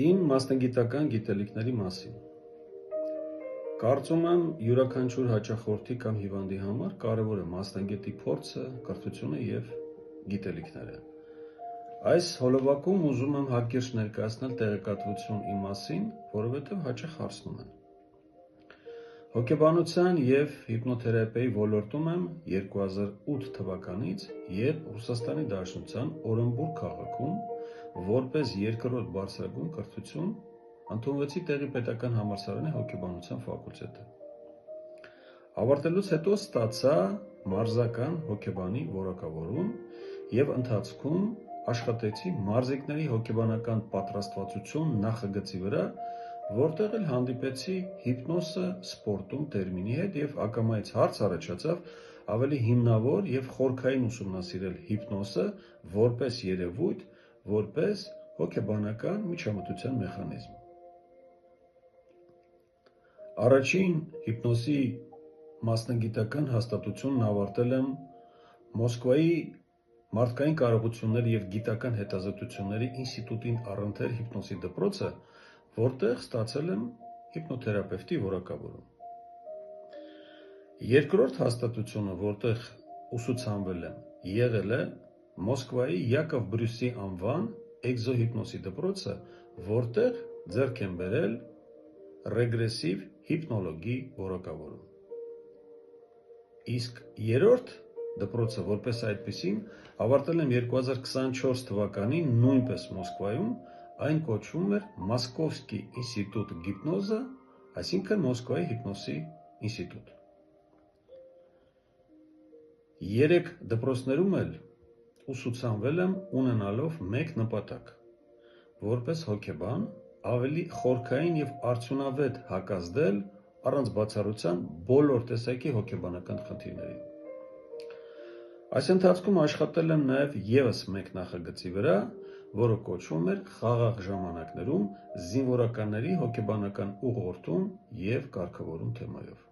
Իմ մասնագիտական գիտելիքների մասին։ Կարծում եմ յուրաքանչյուր հաճախորդի կամ հիվանդի համար կարևոր է մասնագետի փորձը, կրթությունը և գիտելիքները։ Այս հոլովակում ուզում եմ հակիրճ ներկայացնել տեղեկատվություն իմ մասին, որովհետև հաճախ հարցնում են։ Հոգեբանության և հիպնոթերապիայի ոլորտում եմ 2008 թվականից, երբ Ռուսաստանի Դաշնության Օրենբուրգ քաղաքում որպես երկրորդ բարձրագույն կրթություն ընդունվեցի տեղի պետական համալսարանի հոգեբանության ֆակուլտետը։ Ավարտելուց հետո ստացա մարզական հոգեբանի որակավորում և ընթացքում աշխատեցի մարզիկների հոգեբանական պատրաստվածություն նախագծի վրա, որտեղ էլ հանդիպեցի հիպնոսը սպորտում տերմինի հետ և ակամայից հարց առաջացավ ավելի հիմնավոր և խորքային ուսումնասիրել հիպնոսը որպես երևույթ, որպես հոգեբանական միջամտության մեխանիզմ։ Առաջին հիպնոսի մասնագիտական հաստատությունն ավարտել եմ Մոսկվայի մարդկային կարողությունների և գիտական հետազոտությունների ինստիտուտին առընթեր հիպնոսի դպրոցը, որտեղ ստացել եմ հիպնոթերապևտի որակավորում։ Երկրորդ հաստատությունը, որտեղ ուսուցանվել եմ, եղել է Մոսկվայի Յակով Բրյուսի անվան էկզոհիպնոսի դպրոցը, որտեղ ձեռք եմ բերել ռեգրեսիվ հիպնոլոգի որակավորում։ Իսկ երրորդ դպրոցը, որպես այդպիսին, ավարտել եմ 2024 թվականին նույնպես Մոսկվայում, այն կոչվում էր Մոսկովսկի ինստիտուտ գիպնոզը, այսինքն Մոսկվայի հիպնոսի ինստիտուտ։ Երեք դպրոցներում էլ ուսուցանվել եմ ունենալով մեկ նպատակ՝ որպես հոգեբան ավելի խորքային և արդյունավետ հակազդել առանց բացառության բոլոր տեսակի հոգեբանական խնդիրներին։ Այս ընթացքում աշխատել եմ նաև ևս մեկ նախագծի վրա, որը կոչվում էր «Խաղաղ ժամանակներում զինվորականների հոգեբանական ուղղորդում և կարգավորում» թեմայով։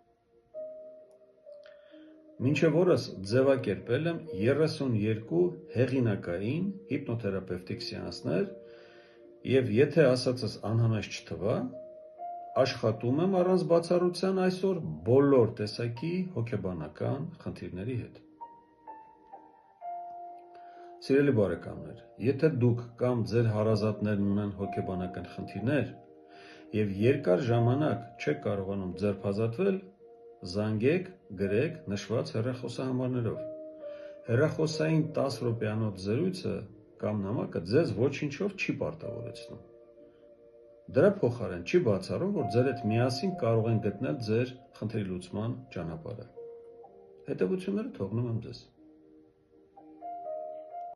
Մինչև օրս ձևակերպել եմ 32 հեղինակային հիպնոթերապևտիկ սեանսներ և եթե ասածս անհամեստ չթվա, աշխատում եմ առանց բացառության այսօր բոլոր տեսակի հոգեբանական խնդիրների հետ։ Սիրելի բարեկամներ, եթե դուք կամ ձեր հարազատներն ունեն հոգեբանական խնդիրներ և երկար ժամանակ չեք կարողանում ձերբազատվել, զանգեք, գրեք նշված հեռախոսահամարներով։ Հեռախոսային 10 րոպեանոց զրույցը կամ նամակը ձեզ ոչինչով չի պարտավորեցնում։ Դրա փոխարեն չի բացառում, որ ձեր հետ միասին կարող են գտնել ձեր խնդրի լուծման ճանապարհը։ Հետևությունները թողնում եմ ձեզ։